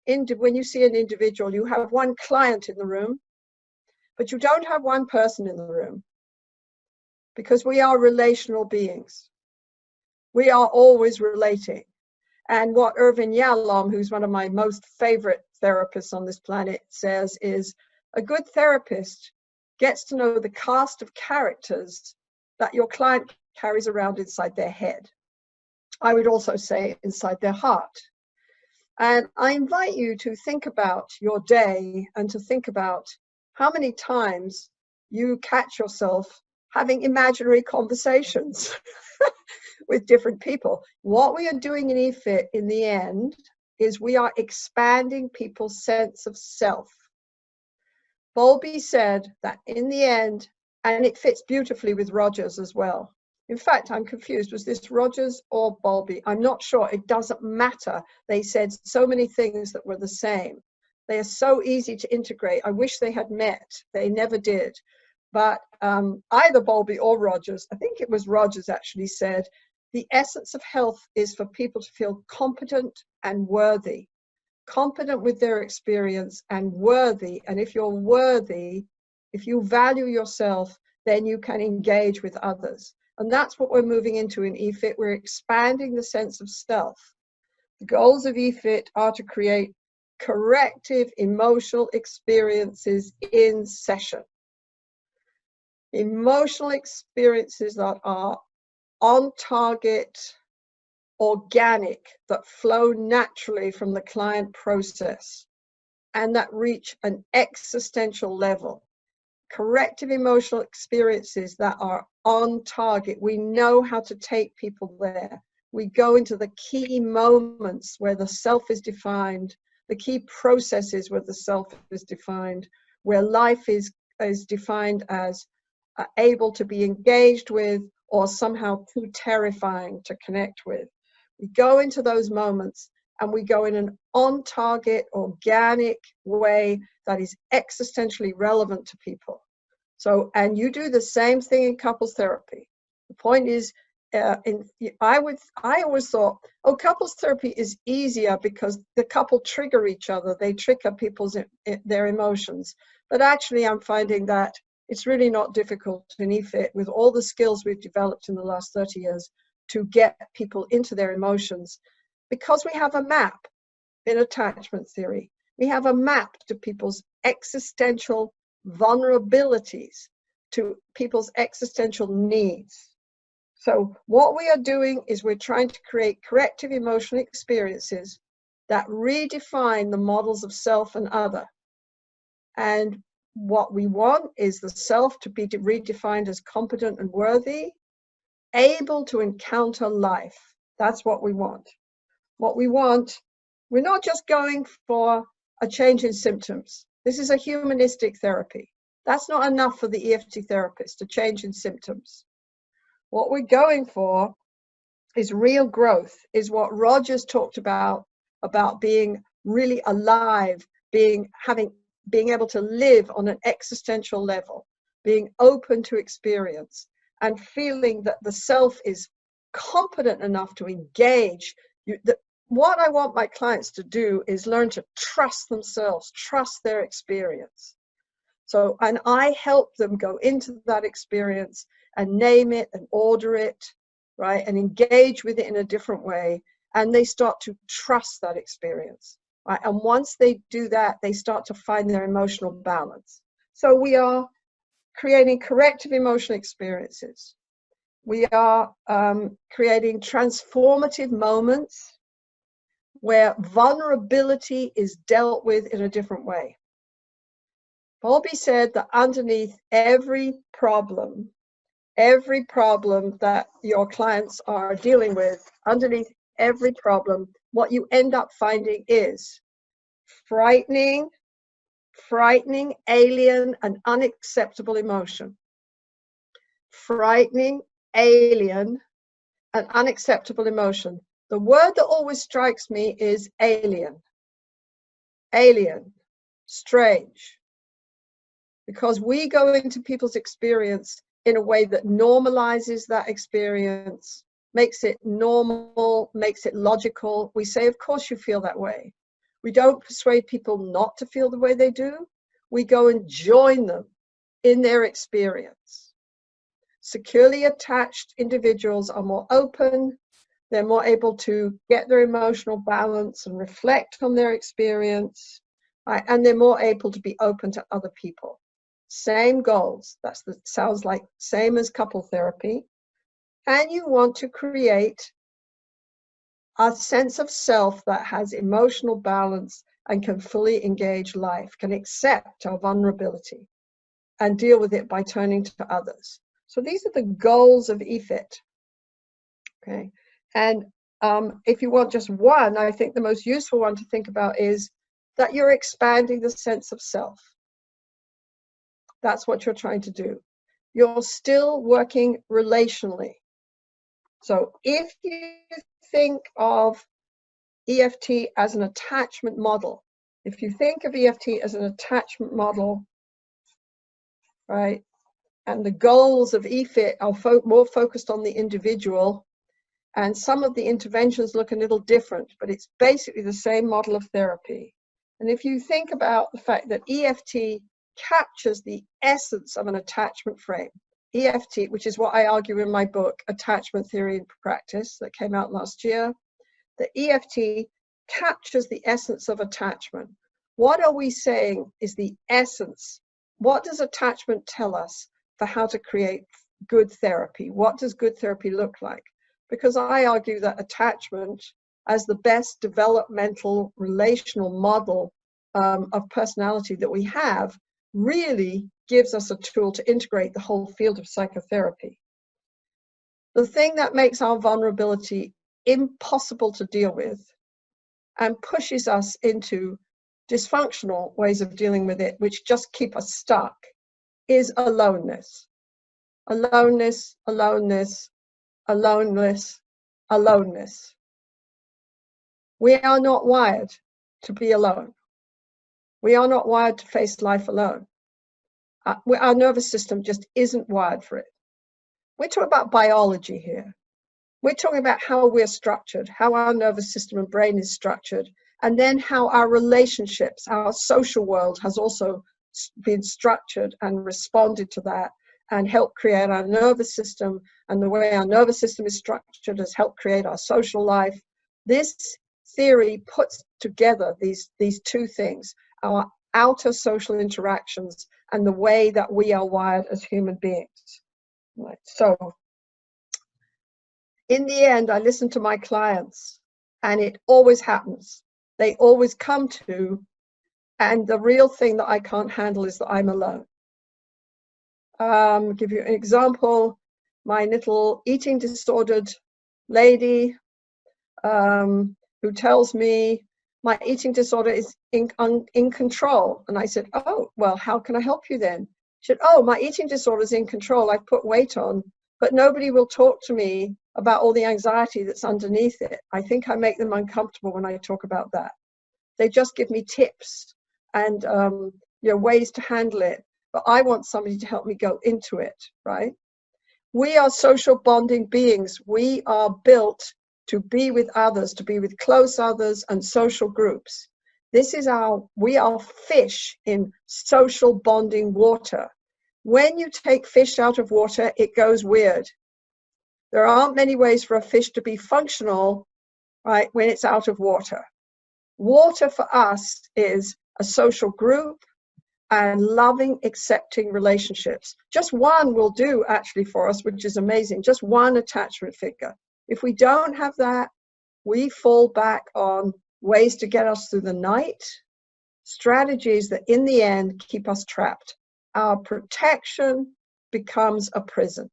when you see an individual, you have one client in the room, but you don't have one person in the room, because we are relational beings. We are always relating. And what Yalom, who's one of my most favorite therapists on this planet, says is a good therapist gets to know the cast of characters that your client carries around inside their head. I would also say inside their heart. And I invite you to think about your day and to think about how many times you catch yourself having imaginary conversations with different people. What we are doing in EFIT in the end is we are expanding people's sense of self. Bowlby said that in the end, and it fits beautifully with Rogers as well. In fact, I'm confused. Was this Rogers or Bowlby? I'm not sure. It doesn't matter. They said so many things that were the same. They are so easy to integrate. I wish they had met. They never did. But either Bowlby or Rogers, I think it was Rogers actually said, the essence of health is for people to feel competent and worthy. Competent with their experience and worthy. And if you're worthy, if you value yourself, then you can engage with others. And that's what we're moving into in EFIT. We're expanding the sense of self. The goals of EFIT are to create corrective emotional experiences in session. Emotional experiences that are on target, organic, that flow naturally from the client process and that reach an existential level. Corrective emotional experiences that are on target. We know how to take people there. We go into the key moments where the self is defined, the key processes where the self is defined, where life is defined as able to be engaged with or somehow too terrifying to connect with. We go into those moments and we go in an on-target, organic way that is existentially relevant to people. So, and you do the same thing in couples therapy. The point is, I always thought, oh, couples therapy is easier because the couple trigger each other. They trigger their emotions. But actually, I'm finding that it's really not difficult in EFIT with all the skills we've developed in the last 30 years to get people into their emotions, because we have a map in attachment theory. We have a map to people's existential vulnerabilities, to people's existential needs. So what we are doing is we're trying to create corrective emotional experiences that redefine the models of self and other. And what we want is the self to be redefined as competent and worthy, able to encounter life. That's what we want. What we want, we're not just going for a change in symptoms. This is a humanistic therapy. That's not enough for the EFT therapist, to change in symptoms. What we're going for is real growth, is what Rogers talked about being really alive, being able to live on an existential level, being open to experience, and feeling that the self is competent enough to engage. What I want my clients to do is learn to trust themselves, trust their experience. So, and I help them go into that experience and name it and order it, right? And engage with it in a different way. And they start to trust that experience, right? And once they do that, they start to find their emotional balance. So we are creating corrective emotional experiences. We are creating transformative moments where vulnerability is dealt with in a different way. Bowlby said that underneath every problem that your clients are dealing with, underneath every problem, what you end up finding is frightening, alien, and unacceptable emotion. Frightening, alien, and unacceptable emotion. The word that always strikes me is alien. Alien, strange. Because we go into people's experience in a way that normalizes that experience, makes it normal, makes it logical. We say, of course you feel that way. We don't persuade people not to feel the way they do. We go and join them in their experience. Securely attached individuals are more open. They're more able to get their emotional balance and reflect on their experience. Right? And they're more able to be open to other people. Same goals. Sounds like same as couple therapy. And you want to create a sense of self that has emotional balance and can fully engage life, can accept our vulnerability and deal with it by turning to others. So these are the goals of EFIT. Okay. And if you want just one, I think the most useful one to think about is that you're expanding the sense of self. That's what you're trying to do. You're still working relationally. So if you think of EFT as an attachment model, if you think of EFT as an attachment model, right, and the goals of EFIT are more focused on the individual, and some of the interventions look a little different, but it's basically the same model of therapy. And if you think about the fact that EFT captures the essence of an attachment frame, EFT, which is what I argue in my book, Attachment Theory and Practice, that came out last year, the EFT captures the essence of attachment. What are we saying is the essence? What does attachment tell us for how to create good therapy? What does good therapy look like? Because I argue that attachment, as the best developmental relational model of personality that we have, really gives us a tool to integrate the whole field of psychotherapy. The thing that makes our vulnerability impossible to deal with and pushes us into dysfunctional ways of dealing with it, which just keep us stuck, is aloneness. Aloneness, aloneness, aloneness, aloneness. We are not wired to be alone. We are not wired to face life alone. Our nervous system just isn't wired for it. We're talking about biology here. We're talking about how we're structured, how our nervous system and brain is structured, and then how our relationships, our social world has also been structured and responded to that and helped create our nervous system. And the way our nervous system is structured has helped create our social life. This theory puts together these two things, our outer social interactions and the way that we are wired as human beings. Right. So in the end, I listen to my clients, and it always happens. They always come to, and the real thing that I can't handle is that I'm alone. Give you an example. My little eating disordered lady who tells me my eating disorder is in control. And I said, oh, well, how can I help you then? She said, oh, my eating disorder is in control. I've put weight on, but nobody will talk to me about all the anxiety that's underneath it. I think I make them uncomfortable when I talk about that. They just give me tips and ways to handle it. But I want somebody to help me go into it, right? We are social bonding beings. We are built to be with others, to be with close others and social groups. We are fish in social bonding water. When you take fish out of water, it goes weird. There aren't many ways for a fish to be functional, right, when it's out of water. Water for us is a social group and loving, accepting relationships. Just one will do actually for us, which is amazing. Just one attachment figure. If we don't have that, we fall back on ways to get us through the night, strategies that in the end keep us trapped. Our protection becomes a prison.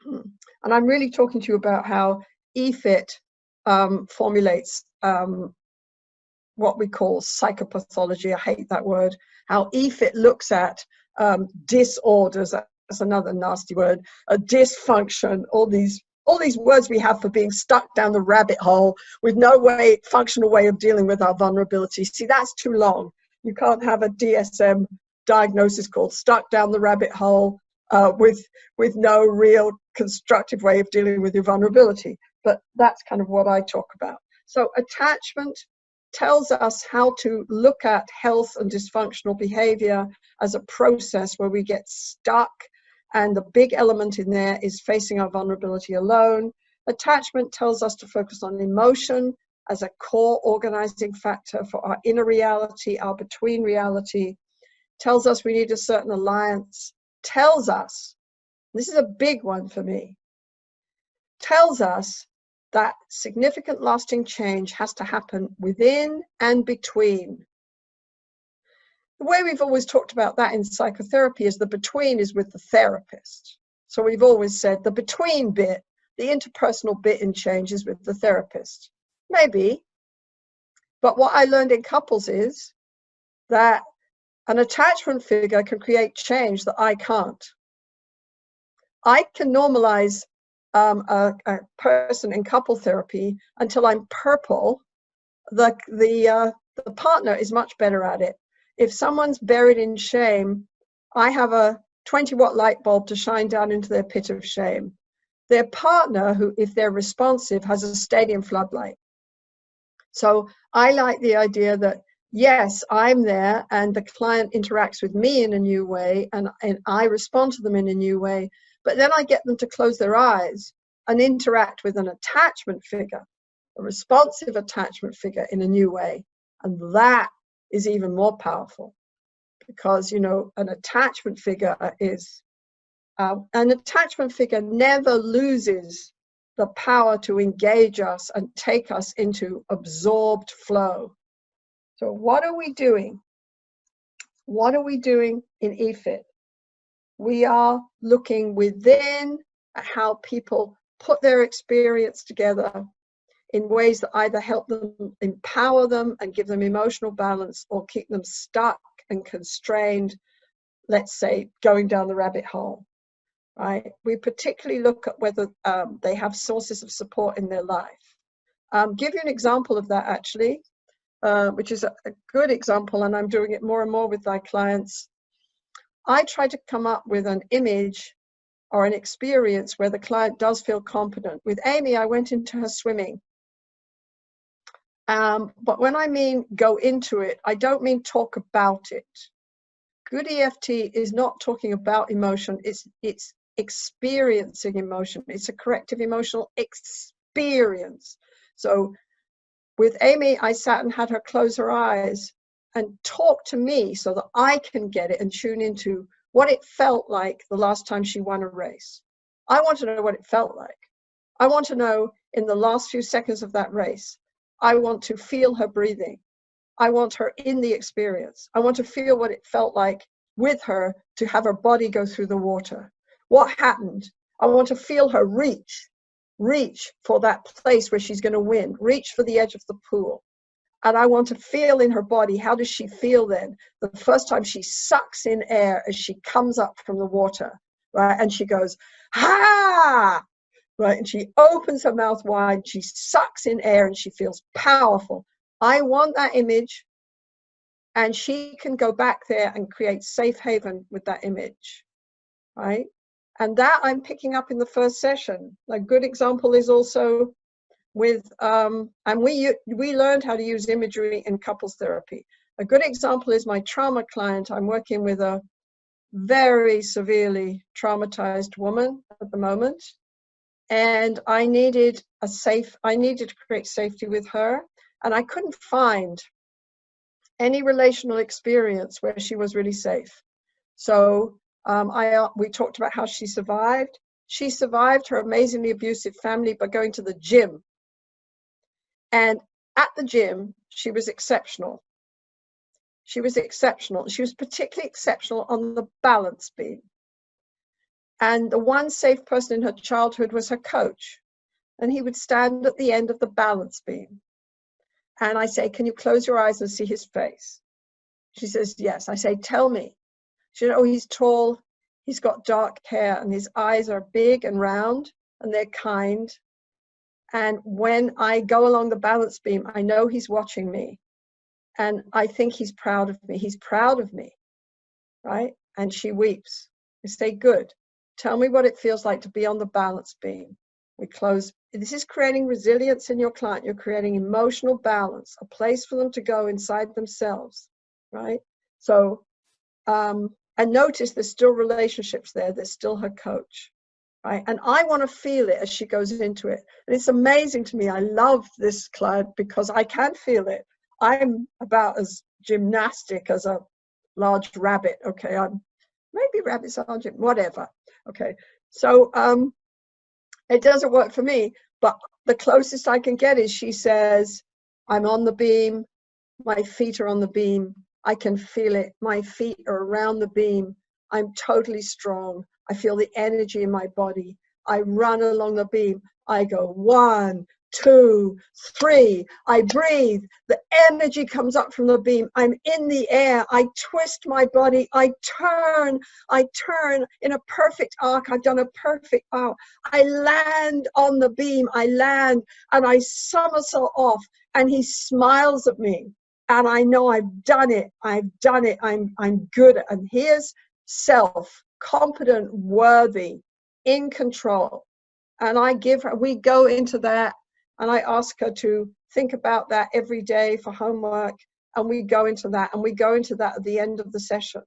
And I'm really talking to you about how EFIT formulates what we call psychopathology. I hate that word. How EFIT looks at disorders, that's another nasty word, a dysfunction, all these words we have for being stuck down the rabbit hole with no functional way of dealing with our vulnerability. See, that's too long. You can't have a DSM diagnosis called stuck down the rabbit hole with no real constructive way of dealing with your vulnerability. But that's kind of what I talk about. So attachment tells us how to look at health and dysfunctional behavior as a process where we get stuck. And the big element in there is facing our vulnerability alone. Attachment tells us to focus on emotion as a core organizing factor for our inner reality, our between reality. Tells us we need a certain alliance. Tells us, this is a big one for me, tells us that significant lasting change has to happen within and between. The way we've always talked about that in psychotherapy is the between is with the therapist. So we've always said the between bit, the interpersonal bit in change is with the therapist. Maybe. But what I learned in couples is that an attachment figure can create change that I can't. I can normalize a person in couple therapy until I'm purple. The partner is much better at it. If someone's buried in shame, I have a 20-watt light bulb to shine down into their pit of shame. Their partner, who, if they're responsive, has a stadium floodlight. So I like the idea that, yes, I'm there and the client interacts with me in a new way and I respond to them in a new way, but then I get them to close their eyes and interact with an attachment figure, a responsive attachment figure in a new way. And that is even more powerful because, you know, an attachment figure never loses the power to engage us and take us into absorbed flow. So what are we doing? What are we doing in EFIT? We are looking within at how people put their experience together in ways that either help them, empower them and give them emotional balance, or keep them stuck and constrained, let's say, going down the rabbit hole, right? We particularly look at whether they have sources of support in their life. Give you an example of that, actually, which is a good example, and I'm doing it more and more with my clients. I try to come up with an image or an experience where the client does feel competent. With Amy, I went into her swimming. But when I mean go into it, I don't mean talk about it. Good EFT is not talking about emotion, it's experiencing emotion. It's a corrective emotional experience. So with Amy, I sat and had her close her eyes and talk to me so that I can get it and tune into what it felt like the last time she won a race. I want to know what it felt like. I want to know in the last few seconds of that race, I want to feel her breathing. I want her in the experience. I want to feel what it felt like with her to have her body go through the water. What happened? I want to feel her reach for that place where she's going to win, reach for the edge of the pool. And I want to feel in her body, how does she feel then? The first time she sucks in air as she comes up from the water, right? And she goes, ha! Right, and she opens her mouth wide, she sucks in air and she feels powerful. I want that image, and she can go back there and create safe haven with that image, right? And that I'm picking up in the first session. A good example is also with, and we learned how to use imagery in couples therapy. A good example is my trauma client. I'm working with a very severely traumatized woman at the moment. And I needed to create safety with her. And I couldn't find any relational experience where she was really safe. So we talked about how she survived. She survived her amazingly abusive family by going to the gym. And at the gym, she was exceptional. She was exceptional. She was particularly exceptional on the balance beam. And the one safe person in her childhood was her coach. And he would stand at the end of the balance beam. And I say, can you close your eyes and see his face? She says, yes. I say, tell me. She said, oh, he's tall. He's got dark hair and his eyes are big and round and they're kind. And when I go along the balance beam, I know he's watching me. And I think he's proud of me. He's proud of me, right? And she weeps. I say, good. Tell me what it feels like to be on the balance beam We close. This is creating resilience in your client. You're creating emotional balance, a place for them to go inside themselves, right? So, and notice there's still relationships there. There's still her coach, right? And I want to feel it as she goes into it. And it's amazing to me. I love this client because I can feel it. I'm about as gymnastic as a large rabbit. Okay, maybe rabbits are whatever. Okay, so it doesn't work for me, but the closest I can get is she says, I'm on the beam, my feet are on the beam, I can feel it, my feet are around the beam, I'm totally strong, I feel the energy in my body, I run along the beam, I go 1, 2, 3, I breathe, the energy comes up from the beam, I'm in the air, I twist my body, I turn in a perfect arc, I've done a perfect arc, I land on the beam, I land and I somersault off and he smiles at me and I know I've done it, I'm good. And here's self, competent, worthy, in control. And we go into that. And I ask her to think about that every day for homework. And we go into that. And we go into that at the end of the session.